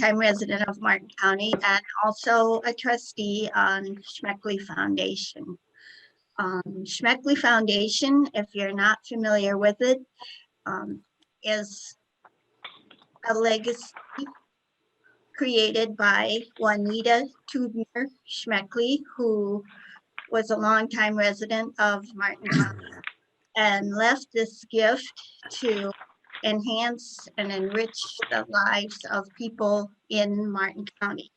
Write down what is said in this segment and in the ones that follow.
longtime resident of Martin County and also a trustee on Schmeeckle Foundation. Schmeeckle Foundation, if you're not familiar with it, is a legacy created by Juanita Tudner Schmeeckle, who was a longtime resident of Martin County and left this gift to enhance and enrich the lives of people in Martin County.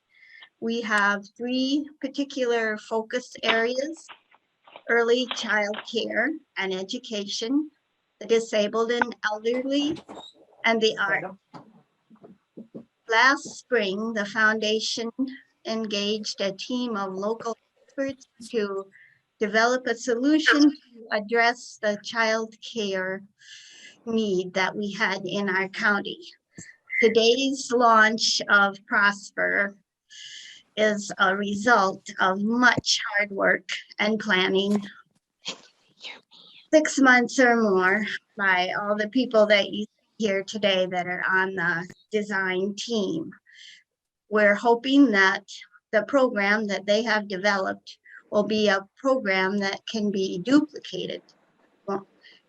We have 3 particular focus areas: early child care and education, the disabled and elderly, and the arts. Last spring, the foundation engaged a team of local experts to develop a solution to address the child care need that we had in our county. Today's launch of Prosper is a result of much hard work and planning, 6 months or more, by all the people that you see here today that are on the design team. We're hoping that the program that they have developed will be a program that can be duplicated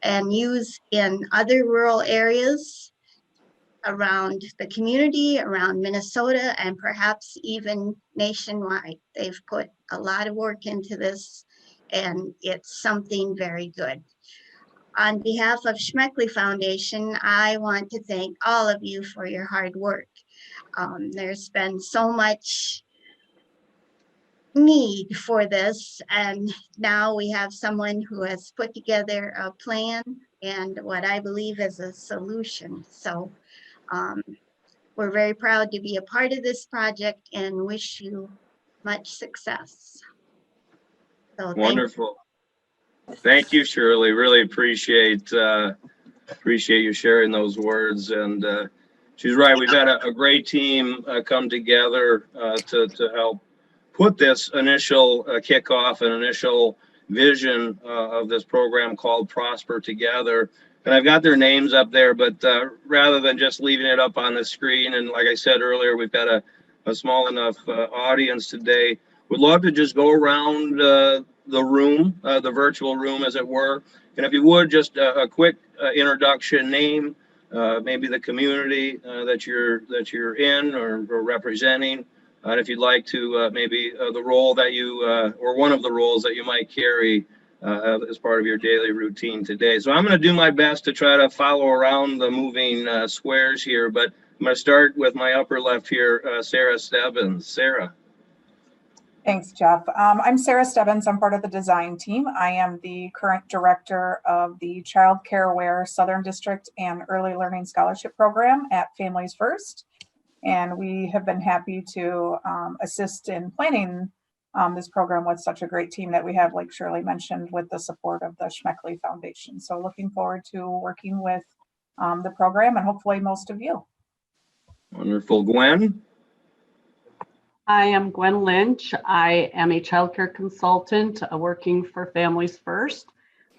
and used in other rural areas around the community, around Minnesota, and perhaps even nationwide. They've put a lot of work into this, and it's something very good. On behalf of Schmeeckle Foundation, I want to thank all of you for your hard work. There's been so much need for this, and now we have someone who has put together a plan and what I believe is a solution. So we're very proud to be a part of this project and wish you much success. So wonderful. Thank you, Shirley. Really appreciate you sharing those words. And she's right. We've had a great team come together to help put this initial kickoff and initial vision of this program called Prosper together. And I've got their names up there, but rather than just leaving it up on the screen, and like I said earlier, we've got a small enough audience today. Would love to just go around the room, the virtual room, as it were. And if you would, just a quick introduction, name, maybe the community that you're in or representing. And if you'd like to, maybe the role that you, or one of the roles that you might carry as part of your daily routine today. So I'm going to do my best to try to follow around the moving squares here, but I'm going to start with my upper left here, Sarah Stebbins. Sarah. Thanks, Jeff. I'm Sarah Stebbins. I'm part of the design team. I am the current director of the Child Care Aware Southern District and Early Learning Scholarship Program at Families First. And we have been happy to assist in planning this program with such a great team that we have, like Shirley mentioned, with the support of the Schmeeckle Foundation. So looking forward to working with the program and hopefully most of you. Wonderful. Gwen? I am Gwen Lynch. I am a childcare consultant working for Families First.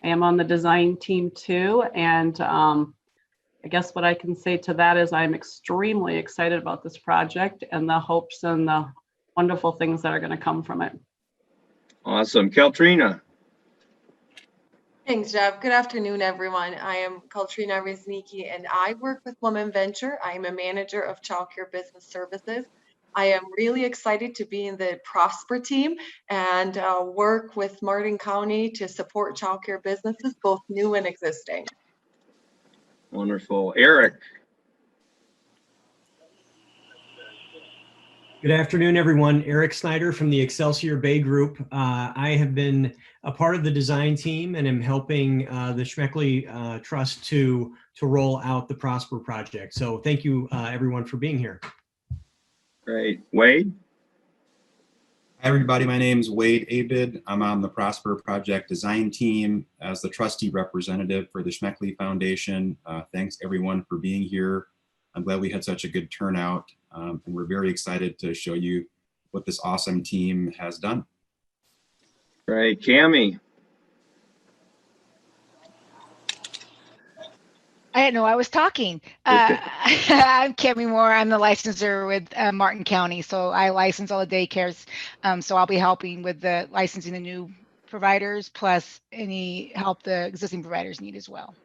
I am on the design team too. And I guess what I can say to that is I'm extremely excited about this project and the hopes and the wonderful things that are going to come from it. Awesome. Kaltrina. Thanks, Jeff. Good afternoon, everyone. I am Kaltrina Riznicki, and I work with Women Venture. I am a manager of childcare business services. I am really excited to be in the Prosper team and work with Martin County to support childcare businesses, both new and existing. Wonderful. Eric. Good afternoon, everyone. Eric Snyder from the Excelsior Bay Group. I have been a part of the design team and am helping the Schmeeckle Trust to roll out the Prosper project. So thank you, everyone, for being here. Great. Wade? Hi, everybody. My name is Wade Abid. I'm on the Prosper Project Design Team as the trustee representative for the Schmeeckle Foundation. Thanks, everyone, for being here. I'm glad we had such a good turnout, and we're very excited to show you what this awesome team has done. Great. Cammie? I didn't know I was talking. I'm Cami Moore. I'm the licenser with Martin County. So I license all the daycares. So I'll be helping with the licensing the new providers, plus any help the existing providers need as well.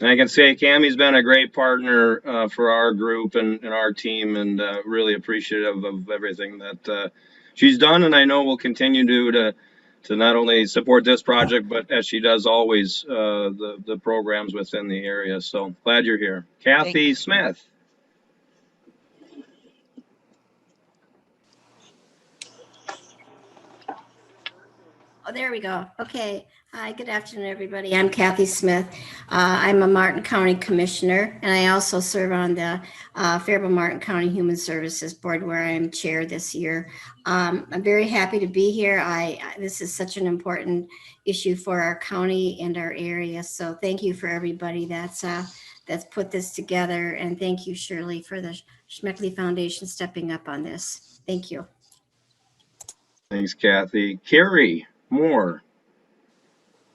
And I can say Cammie's been a great partner for our group and our team, and really appreciative of everything that she's done, and I know will continue to not only support this project, but as she does always, the programs within the area. So glad you're here. Kathy Smith. Oh, there we go. Okay. Hi, good afternoon, everybody. I'm Kathy Smith. I'm a Martin County Commissioner, and I also serve on the Faribault-Martin County Human Services Board, where I am chair this year. I'm very happy to be here. This is such an important issue for our county and our area. So thank you for everybody that's put this together, and thank you, Shirley, for the Schmeeckle Foundation stepping up on this. Thank you. Thanks, Kathy. Carrie Moore.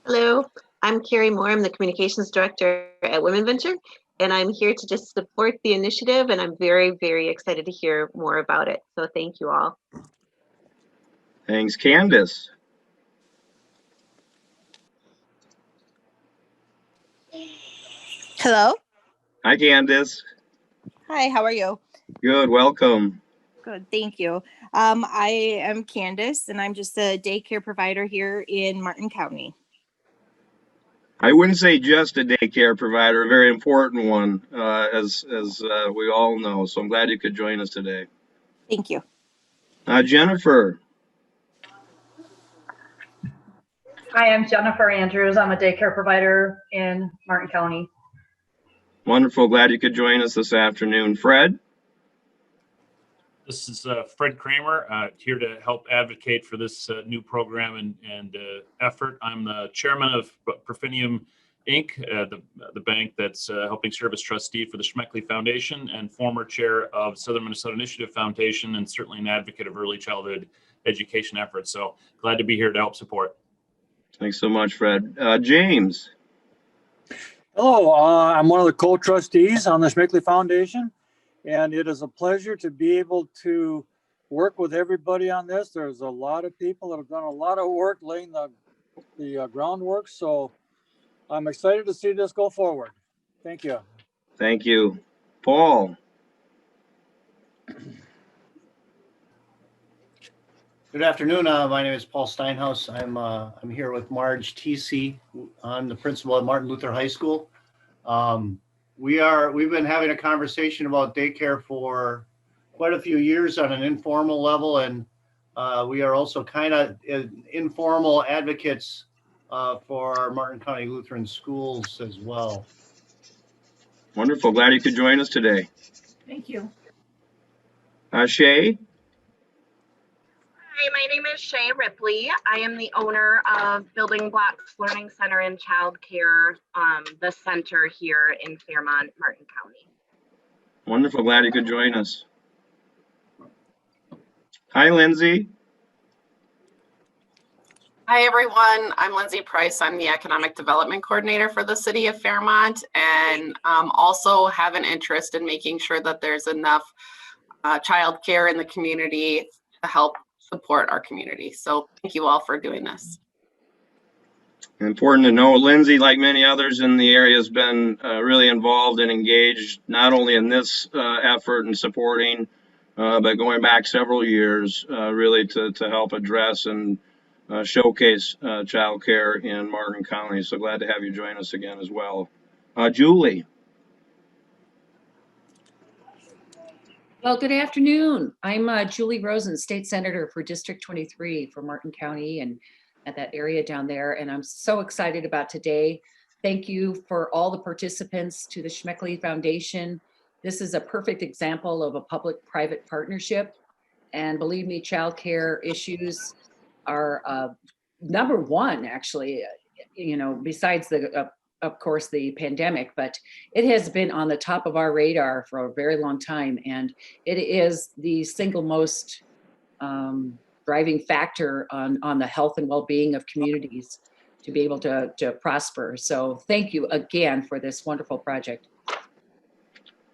Hello, I'm Carrie Moore. I'm the Communications Director at Women Venture, and I'm here to just support the initiative, and I'm very, very excited to hear more about it. So thank you all. Thanks, Candace. Hello. Hi, Candace. Hi, how are you? Good, welcome. Good, thank you. I am Candace, and I'm just a daycare provider here in Martin County. I wouldn't say just a daycare provider, a very important one, as we all know. So I'm glad you could join us today. Thank you. Jennifer. Hi, I'm Jennifer Andrews. I'm a daycare provider in Martin County. Wonderful. Glad you could join us this afternoon. Fred. This is Fred Kramer, here to help advocate for this new program and effort. I'm the chairman of Profinium Inc., the bank that's helping serve as trustee for the Schmeeckle Foundation, and former chair of Southern Minnesota Initiative Foundation, and certainly an advocate of early childhood education efforts. So glad to be here to help support. Thanks so much, Fred. James. Hello, I'm one of the co-trustees on the Schmeeckle Foundation, and it is a pleasure to be able to work with everybody on this. There's a lot of people that have done a lot of work laying the groundwork, so I'm excited to see this go forward. Thank you. Thank you. Paul. Good afternoon. My name is Paul Steinhaus. I'm here with Marge TC. I'm the principal at Martin Luther High School. We've been having a conversation about daycare for quite a few years on an informal level, and we are also kind of informal advocates for our Martin County Lutheran schools as well. Wonderful. Glad you could join us today. Thank you. Shay. Hi, my name is Shay Ripley. I am the owner of Building Blocks Learning Center and Child Care, the center here in Fairmont, Martin County. Wonderful. Glad you could join us. Hi, Lindsay. Hi, everyone. I'm Lindsay Price. I'm the Economic Development Coordinator for the City of Fairmont, and also have an interest in making sure that there's enough child care in the community to help support our community. So thank you all for doing this. Important to know, Lindsay, like many others in the area, has been really involved and engaged, not only in this effort and supporting, but going back several years, really to help address and showcase child care in Martin County. So glad to have you join us again as well. Julie. Well, good afternoon. I'm Julie Rosen, State Senator for District 23 for Martin County and at that area down there. And I'm so excited about today. Thank you for all the participants to the Schmeeckle Foundation. This is a perfect example of a public-private partnership. And believe me, childcare issues are number one, actually, besides of course, the pandemic, but it has been on the top of our radar for a very long time. And it is the single most driving factor on the health and well-being of communities. to be able to prosper. So thank you again for this wonderful project.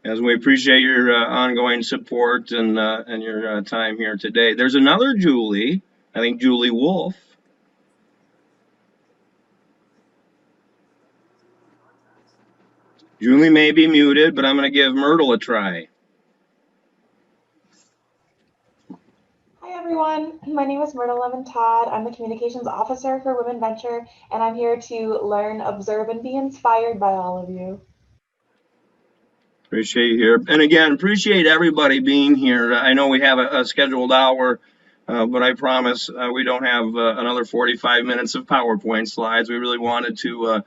As we appreciate your ongoing support and your time here today. There's another Julie, I think Julie Wolf. Julie may be muted, but I'm going to give Myrtle a try. Hi everyone, my name is Myrtle Lemon Todd. I'm the Communications Officer for Women Venture, and I'm here to learn, observe, and be inspired by all of you. Appreciate you here. And again, appreciate everybody being here. I know we have a scheduled hour, but I promise we don't have another 45 minutes of PowerPoint slides. We really wanted to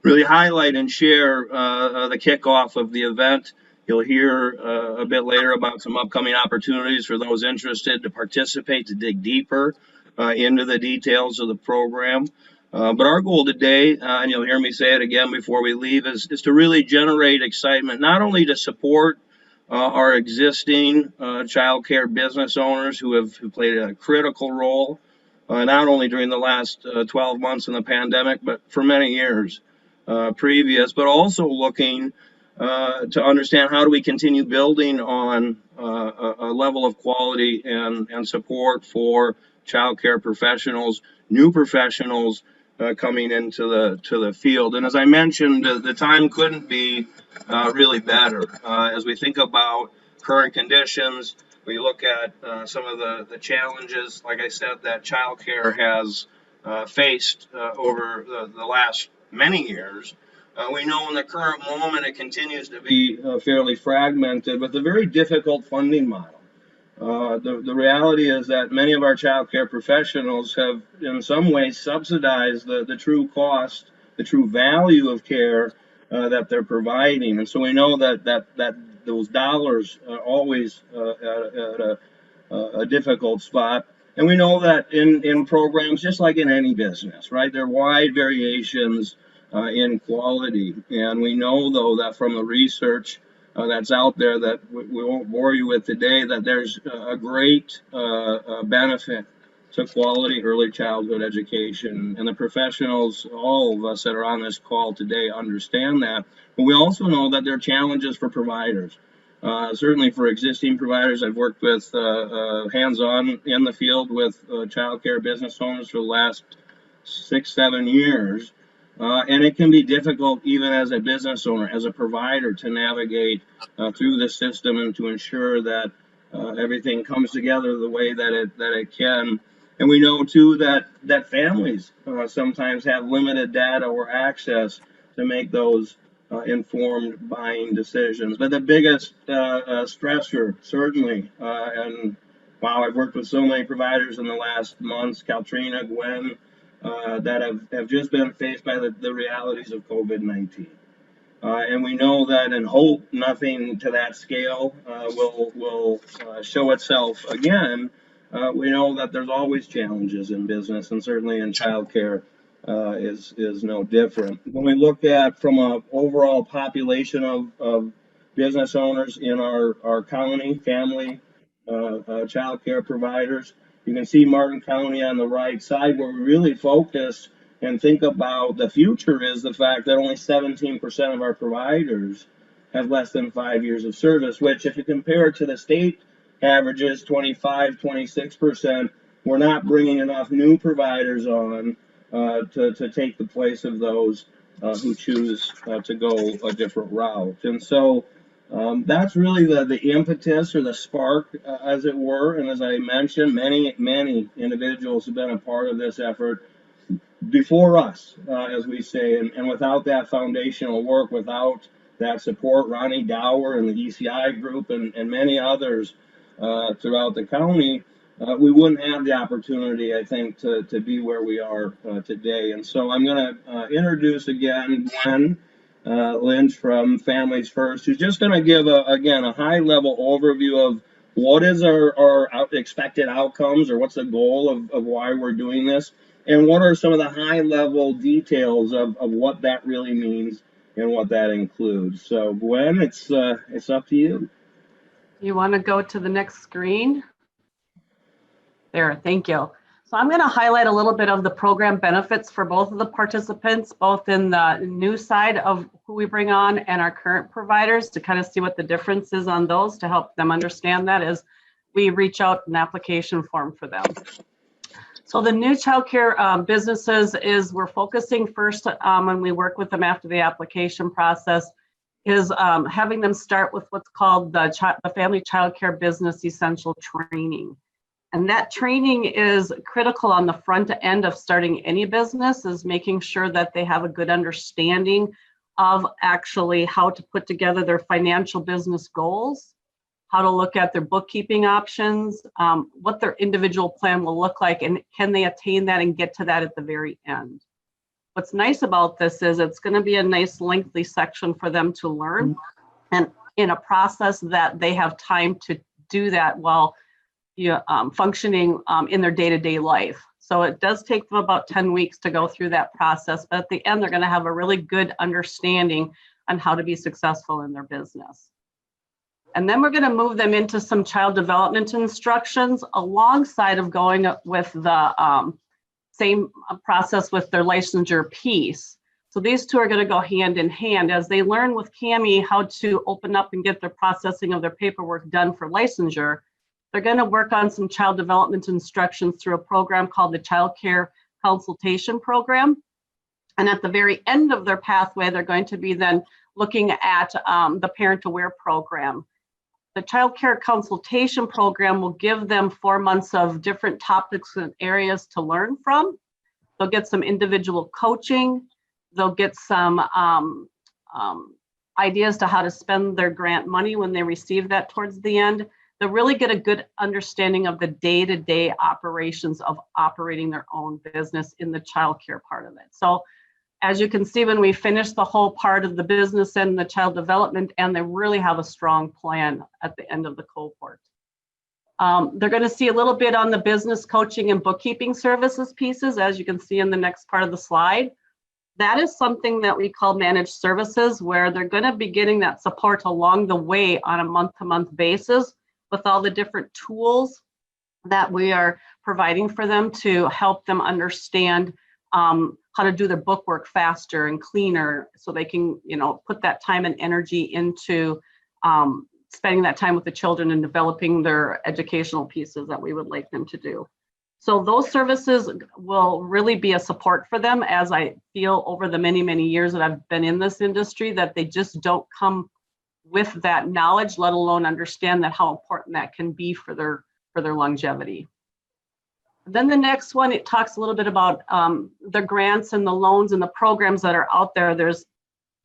really highlight and share the kickoff of the event. You'll hear a bit later about some upcoming opportunities for those interested to participate, to dig deeper into the details of the program. But our goal today, and you'll hear me say it again before we leave, is to really generate excitement, not only to support our existing child care business owners who played a critical role, not only during the last 12 months in the pandemic, but for many years previous, but also looking to understand how do we continue building on a level of quality and support for child care professionals, new professionals coming into the field. And as I mentioned, the time couldn't be really better. As we think about current conditions, we look at some of the challenges, like I said, that child care has faced over the last many years. We know in the current moment it continues to be fairly fragmented with a very difficult funding model. The reality is that many of our child care professionals have in some ways subsidized the true cost, the true value of care that they're providing. And so we know that those dollars are always at a difficult spot. And we know that in programs, just like in any business, right, there are wide variations in quality. And we know, though, that from the research that's out there that we won't bore you with today, that there's a great benefit to quality early childhood education. And the professionals, all of us that are on this call today, understand that. But we also know that there are challenges for providers. Certainly for existing providers, I've worked with hands-on in the field with child care business owners for the last 6-7 years. And it can be difficult even as a business owner, as a provider, to navigate through the system and to ensure that everything comes together the way that it can. And we know too that families sometimes have limited data or access to make those informed buying decisions. But the biggest stressor, certainly, and wow, I've worked with so many providers in the last months, Caltrina, Gwen, that have just been faced by the realities of COVID-19. And we know that and hope nothing to that scale will show itself again. We know that there's always challenges in business, and certainly in childcare is no different. When we look at from an overall population of business owners in our county, family child care providers, you can see Martin County on the right side where we really focus and think about the future is the fact that only 17% of our providers have less than 5 years of service, which if you compare it to the state averages, 25, 26%, we're not bringing enough new providers on to take the place of those who choose to go a different route. And so that's really the impetus or the spark, as it were. And as I mentioned, many individuals have been a part of this effort before us, as we say, and without that foundational work, without that support, Ronnie Dower and the ECI group and many others throughout the county, we wouldn't have the opportunity, I think, to be where we are today. And so I'm going to introduce again Gwen Lynch from Families First, who's just going to give, again, a high-level overview of what is our expected outcomes or what's the goal of why we're doing this, and what are some of the high-level details of what that really means and what that includes. So, Gwen, it's up to you. You want to go to the next screen? There, thank you. So I'm going to highlight a little bit of the program benefits for both of the participants, both in the new side of who we bring on and our current providers, to kind of see what the difference is on those, to help them understand that as we reach out an application form for them. So the new childcare businesses is we're focusing first when we work with them after the application process is having them start with what's called the Family Childcare Business Essential Training. And that training is critical on the front end of starting any business, is making sure that they have a good understanding of actually how to put together their financial business goals, how to look at their bookkeeping options, what their individual plan will look like, and can they attain that and get to that at the very end. What's nice about this is it's going to be a nice lengthy section for them to learn, and in a process that they have time to do that while functioning in their day-to-day life. So it does take them about 10 weeks to go through that process, but at the end, they're going to have a really good understanding on how to be successful in their business. And then we're going to move them into some child development instructions alongside of going with the same process with their licensure piece. So these two are going to go hand in hand as they learn with Cami how to open up and get their processing of their paperwork done for licensure. They're going to work on some child development instructions through a program called the Child Care Consultation Program. And at the very end of their pathway, they're going to be then looking at the Parent Aware program. The Child Care Consultation Program will give them 4 months of different topics and areas to learn from. They'll get some individual coaching. They'll get some ideas to how to spend their grant money when they receive that towards the end. They'll really get a good understanding of the day-to-day operations of operating their own business in the childcare part of it. So as you can see, when we finish the whole part of the business and the child development, and they really have a strong plan at the end of the cohort. They're going to see a little bit on the business coaching and bookkeeping services pieces, as you can see in the next part of the slide. That is something that we call managed services, where they're going to be getting that support along the way on a month-to-month basis with all the different tools that we are providing for them to help them understand how to do their bookwork faster and cleaner, so they can, put that time and energy into spending that time with the children and developing their educational pieces that we would like them to do. So those services will really be a support for them, as I feel over the many, many years that I've been in this industry, that they just don't come with that knowledge, let alone understand that how important that can be for their longevity. Then the next one, it talks a little bit about the grants and the loans and the programs that are out there. There's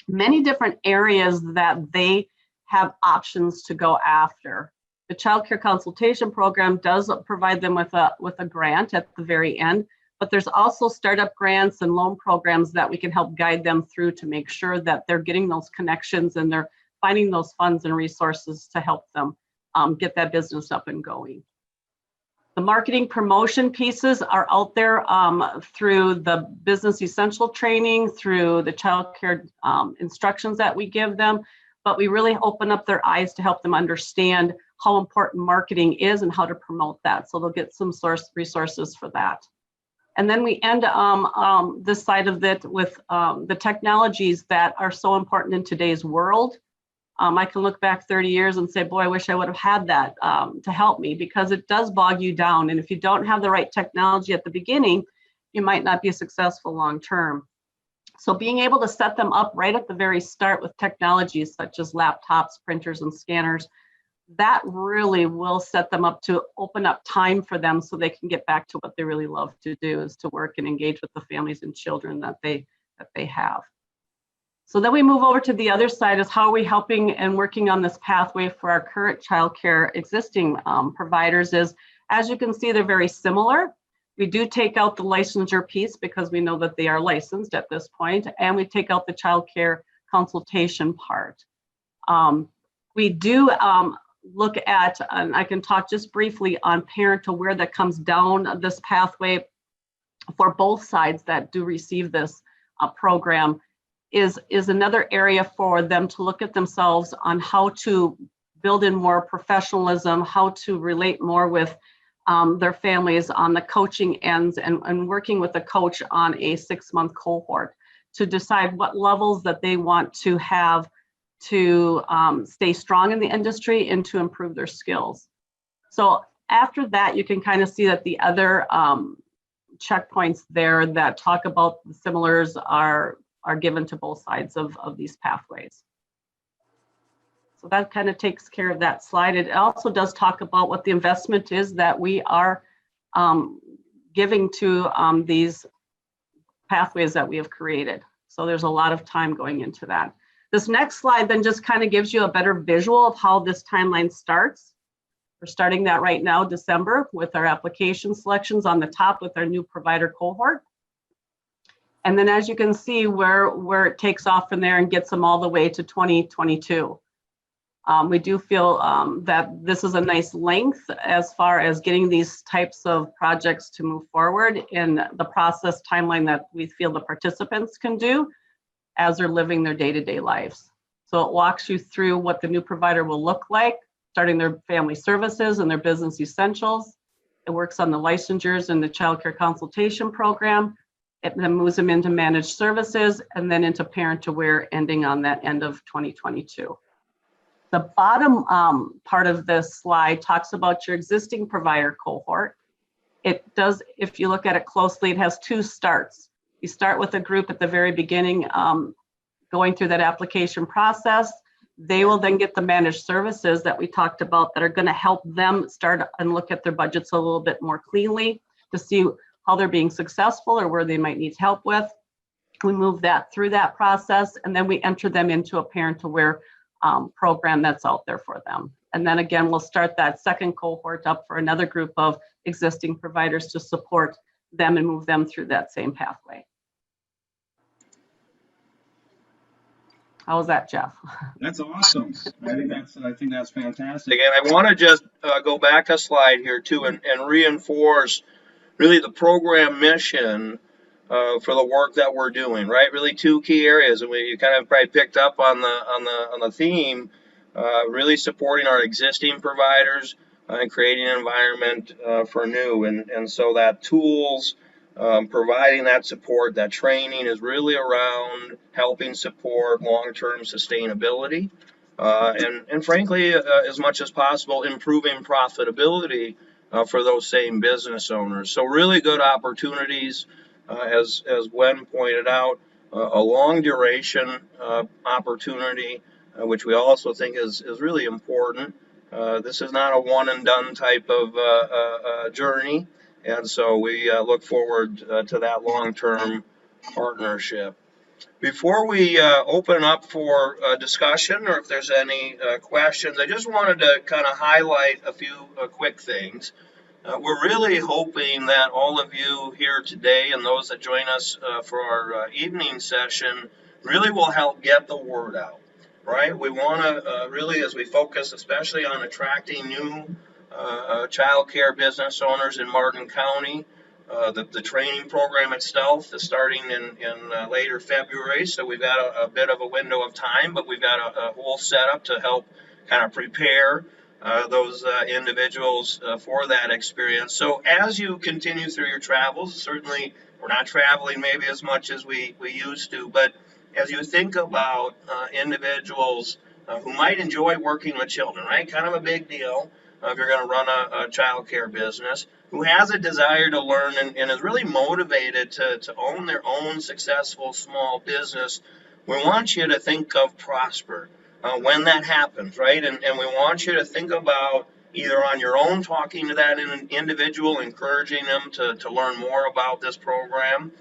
many different areas that they have options to go after. The Child Care Consultation Program does provide them with a grant at the very end, but there's also startup grants and loan programs that we can help guide them through to make sure that they're getting those connections and they're finding those funds and resources to help them get that business up and going. The marketing promotion pieces are out there through the business essential training, through the childcare instructions that we give them, but we really open up their eyes to help them understand how important marketing is and how to promote that. So they'll get some resources for that. And then we end this side of it with the technologies that are so important in today's world. I can look back 30 years and say, boy, I wish I would have had that to help me, because it does bog you down. And if you don't have the right technology at the beginning, you might not be successful long term. So being able to set them up right at the very start with technologies such as laptops, printers, and scanners, that really will set them up to open up time for them so they can get back to what they really love to do, is to work and engage with the families and children that they have. So then we move over to the other side, is how are we helping and working on this pathway for our current childcare existing providers. Is, as you can see, they're very similar. We do take out the licensure piece because we know that they are licensed at this point, and we take out the child care consultation part. We do look at, and I can talk just briefly on Parent Aware that comes down this pathway for both sides that do receive this program, is another area for them to look at themselves on how to build in more professionalism, how to relate more with their families on the coaching ends and working with the coach on a 6-month cohort to decide what levels that they want to have to stay strong in the industry and to improve their skills. So after that, you can kind of see that the other checkpoints there that talk about the similars are given to both sides of these pathways. So that kind of takes care of that slide. It also does talk about what the investment is that we are giving to these pathways that we have created. So there's a lot of time going into that. This next slide then just kind of gives you a better visual of how this timeline starts. We're starting that right now, December, with our application selections on the top with our new provider cohort. And then as you can see where it takes off from there and gets them all the way to 2022. We do feel that this is a nice length as far as getting these types of projects to move forward in the process timeline that we feel the participants can do as they're living their day-to-day lives. So it walks you through what the new provider will look like, starting their family services and their business essentials. It works on the licensures and the child care consultation program. It then moves them into managed services and then into parent aware, ending on that end of 2022. The bottom part of this slide talks about your existing provider cohort. It does, if you look at it closely, it has 2 starts. You start with a group at the very beginning, going through that application process. They will then get the managed services that we talked about that are going to help them start and look at their budgets a little bit more cleanly to see how they're being successful or where they might need help with. We move that through that process, and then we enter them into a parent aware program that's out there for them. And then again, we'll start that second cohort up for another group of existing providers to support them and move them through that same pathway. How was that, Jeff? That's awesome. I think that's fantastic. And I want to just go back a slide here too and reinforce really the program mission for the work that we're doing, right? Really 2 key areas, and you kind of probably picked up on the theme. Really supporting our existing providers and creating an environment for new, and so that tools. Providing that support, that training is really around helping support long-term sustainability and frankly, as much as possible, improving profitability for those same business owners. So really good opportunities, as Gwen pointed out, a long duration opportunity, which we also think is really important. This is not a one and done type of journey. And so we look forward to that long-term partnership. Before we open up for discussion, or if there's any questions, I just wanted to kind of highlight a few quick things. We're really hoping that all of you here today and those that join us for our evening session really will help get the word out, right? We want to really, as we focus especially on attracting new child care business owners in Martin County. The training program itself is starting in later February, so we've got a bit of a window of time, but we've got a whole setup to help kind of prepare those individuals for that experience. So as you continue through your travels, certainly we're not traveling maybe as much as we used to, but as you think about individuals who might enjoy working with children, right? Kind of a big deal. If you're going to run a child care business, who has a desire to learn and is really motivated to own their own successful small business, we want you to think of Prosper when that happens, right? And we want you to think about either on your own talking to that individual, encouraging them to learn more about this program.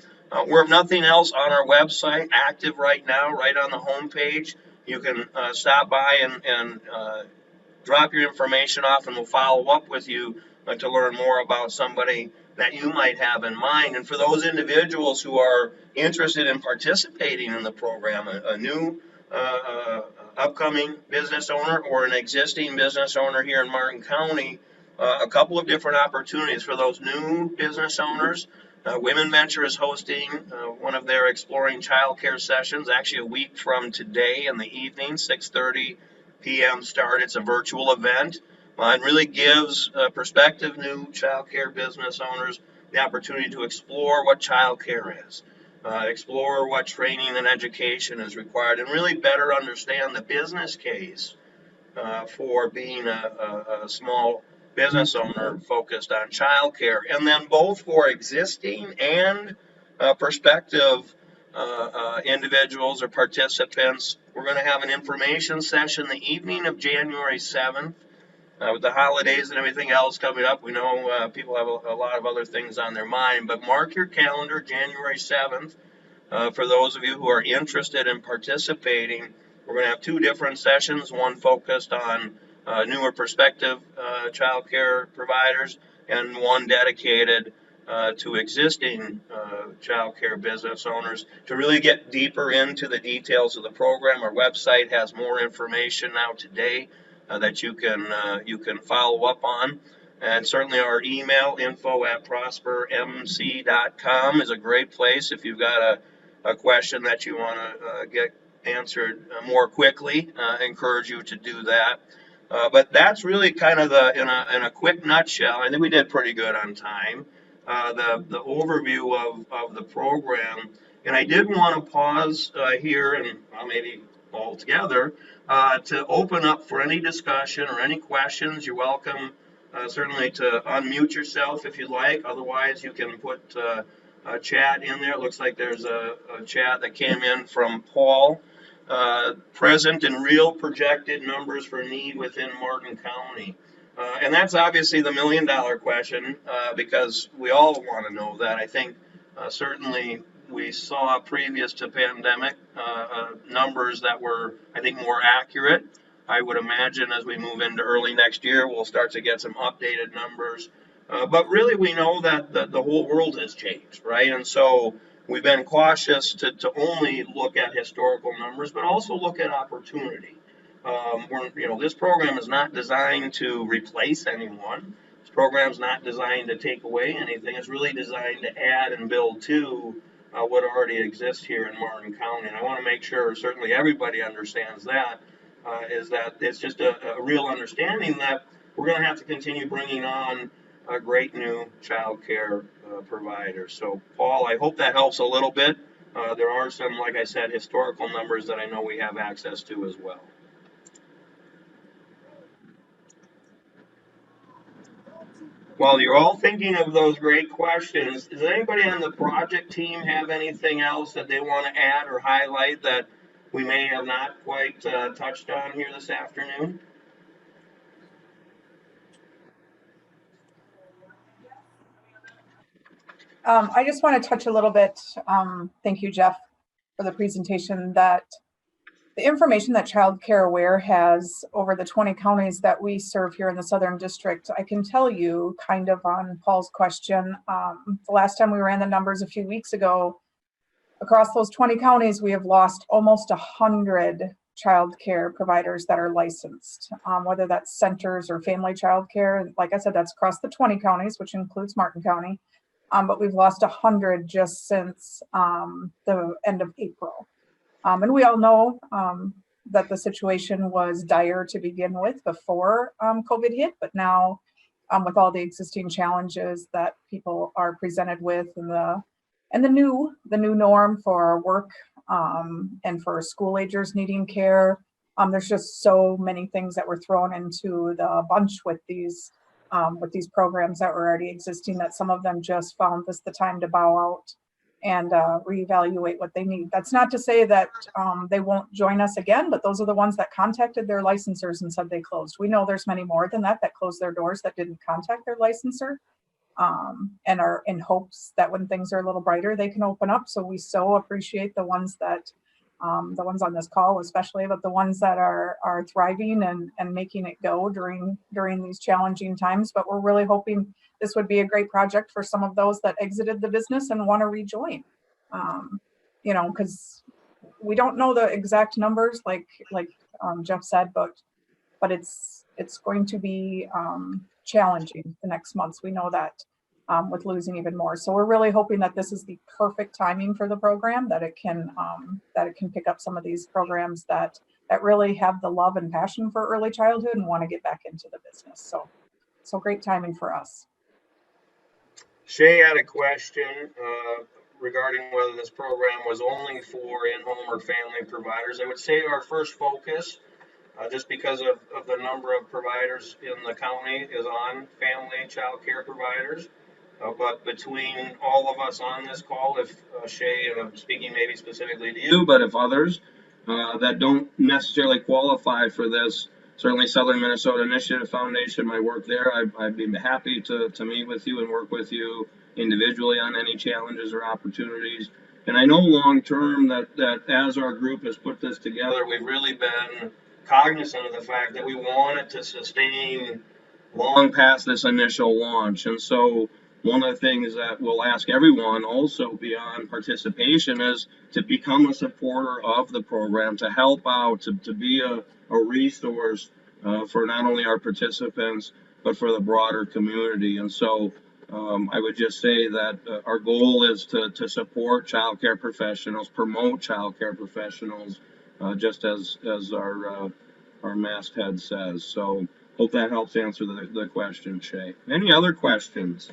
We're, if nothing else, on our website, active right now, right on the homepage. You can stop by and drop your information off, and we'll follow up with you to learn more about somebody that you might have in mind. And for those individuals who are interested in participating in the program, a new upcoming business owner or an existing business owner here in Martin County, a couple of different opportunities for those new business owners. Women Venture is hosting one of their exploring childcare sessions, actually a week from today in the evening, 6:30 p.m. start. It's a virtual event. and really gives prospective new childcare business owners the opportunity to explore what childcare is, explore what training and education is required, and really better understand the business case for being a small business owner focused on childcare, and then both for existing and prospective individuals or participants. We're going to have an information session the evening of January 7th. With the holidays and everything else coming up, we know people have a lot of other things on their mind, but mark your calendar, January 7th. For those of you who are interested in participating, we're going to have two different sessions, one focused on newer prospective child care providers and one dedicated to existing child care business owners to really get deeper into the details of the program. Our website has more information now today that you can follow up on. And certainly our email, info@prospermc.com, is a great place if you've got a question that you want to get answered more quickly. Encourage you to do that. But that's really kind of in a quick nutshell. I think we did pretty good on time. The overview of the program, and I did want to pause here and maybe all together to open up for any discussion or any questions. You're welcome certainly to unmute yourself if you'd like. Otherwise, you can put a chat in there. It looks like there's a chat that came in from Paul. Present and real projected numbers for need within Martin County. And that's obviously the million-dollar question because we all want to know that. I think certainly we saw previous to pandemic numbers that were, I think, more accurate. I would imagine as we move into early next year, we'll start to get some updated numbers. But really, we know that the whole world has changed, right? And so we've been cautious to only look at historical numbers, but also look at opportunity. This program is not designed to replace anyone. This program is not designed to take away anything. It's really designed to add and build to what already exists here in Martin County. And I want to make sure certainly everybody understands that, is that it's just a real understanding that we're going to have to continue bringing on a great new child care provider. So, Paul, I hope that helps a little bit. There are some, like I said, historical numbers that I know we have access to as well. While you're all thinking of those great questions, does anybody on the project team have anything else that they want to add or highlight that we may have not quite touched on here this afternoon? I just want to touch a little bit, thank you, Jeff, for the presentation, that the information that Child Care Aware has over the 20 counties that we serve here in the Southern District, I can tell you kind of on Paul's question, the last time we ran the numbers a few weeks ago, across those 20 counties, we have lost almost 100 child care providers that are licensed, whether that's centers or family child care. Like I said, that's across the 20 counties, which includes Martin County. But we've lost 100 just since the end of April. And we all know that the situation was dire to begin with before COVID hit, but now with all the existing challenges that people are presented with and the new norm for work and for school agers needing care, there's just so many things that were thrown into the bunch with these programs that were already existing, that some of them just found this the time to bow out and reevaluate what they need. That's not to say that they won't join us again, but those are the ones that contacted their licensors and said they closed. We know there's many more than that closed their doors that didn't contact their licensor and are in hopes that when things are a little brighter, they can open up. So we so appreciate the ones that the ones on this call especially, but the ones that are thriving and making it go during these challenging times. But we're really hoping this would be a great project for some of those that exited the business and want to rejoin. Because we don't know the exact numbers, like Jeff said, but it's going to be challenging the next months. We know that with losing even more. So we're really hoping that this is the perfect timing for the program, that it can pick up some of these programs that that really have the love and passion for early childhood and want to get back into the business. So great timing for us. Shay had a question regarding whether this program was only for in-home or family providers. I would say our first focus, just because of the number of providers in the county, is on family child care providers. But between all of us on this call, if Shay, and I'm speaking maybe specifically to you, but if others that don't necessarily qualify for this, certainly Southern Minnesota Initiative Foundation, my work there, I'd be happy to meet with you and work with you individually on any challenges or opportunities. And I know long term that as our group has put this together, we've really been cognizant of the fact that we want it to sustain long past this initial launch. And so one of the things that we'll ask everyone also beyond participation is to become a supporter of the program, to help out, to be a resource for not only our participants, but for the broader community. And so I would just say that our goal is to support childcare professionals, promote childcare professionals, just as our masthead says. So hope that helps answer the question, Shay. Any other questions?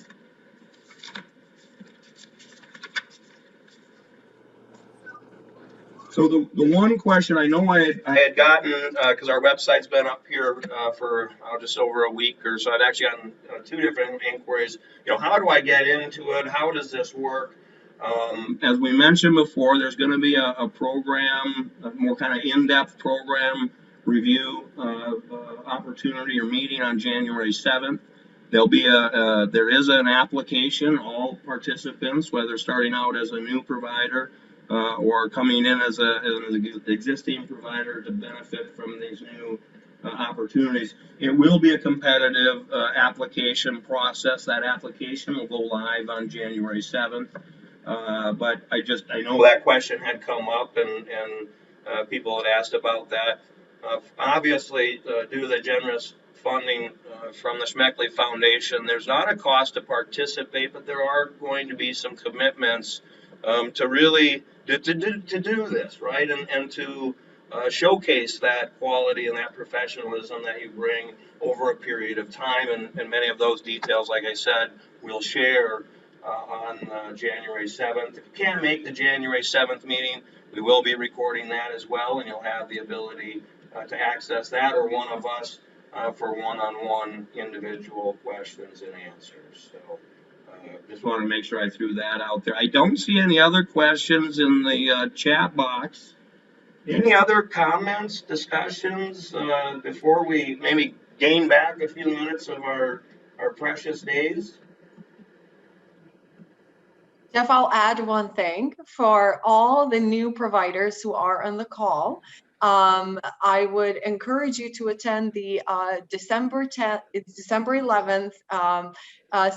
So the one question I know I had gotten, because our website's been up here for just over a week or so, I'd actually gotten two different inquiries. How do I get into it? How does this work? As we mentioned before, there's going to be a program, a more kind of in-depth program review opportunity or meeting on January 7th. There is an application. All participants, whether starting out as a new provider or coming in as an existing provider to benefit from these new opportunities. It will be a competitive application process. That application will go live on January 7th. But I know that question had come up and people had asked about that. Obviously, due to the generous funding from the Schmeeckle Foundation, there's not a cost to participate, but there are going to be some commitments to really to do this, right? And to showcase that quality and that professionalism that you bring over a period of time. And many of those details, like I said, we'll share on January 7th. If you can't make the January 7th meeting, we will be recording that as well, and you'll have the ability to access that or one of us for one-on-one individual questions and answers. So just want to make sure I threw that out there. I don't see any other questions in the chat box. Any other comments, discussions before we maybe gain back a few minutes of our precious days? Jeff, I'll add one thing for all the new providers who are on the call. I would encourage you to attend the December 11th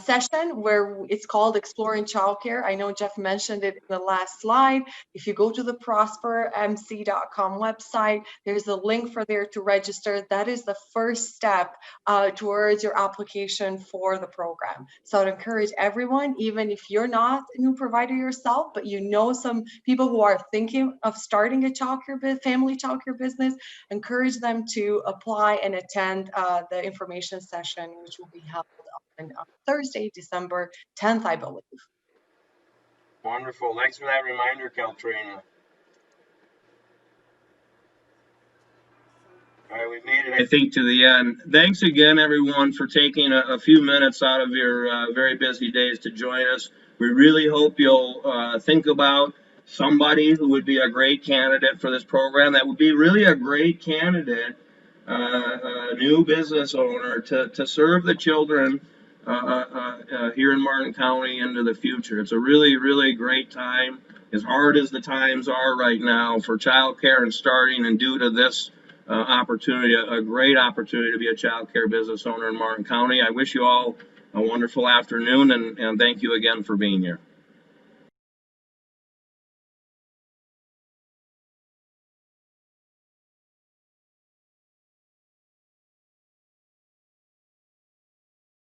session where it's called Exploring Childcare. I know Jeff mentioned it in the last slide. If you go to the prospermc.com website, there's a link for there to register. That is the first step towards your application for the program. So I'd encourage everyone, even if you're not a new provider yourself, but you know some people who are thinking of starting a family childcare business, encourage them to apply and attend the information session, which will be held on Thursday, December 10th, I believe. Wonderful. Thanks for that reminder, Caltrina. All right, we've made it, I think, to the end. Thanks again, everyone, for taking a few minutes out of your very busy days to join us. We really hope you'll think about somebody who would be a great candidate for this program. That would be really a great candidate, a new business owner to serve the children here in Martin County into the future. It's a really, really great time, as hard as the times are right now for childcare and starting, and due to this opportunity, a great opportunity to be a child care business owner in Martin County. I wish you all a wonderful afternoon, and thank you again for being here.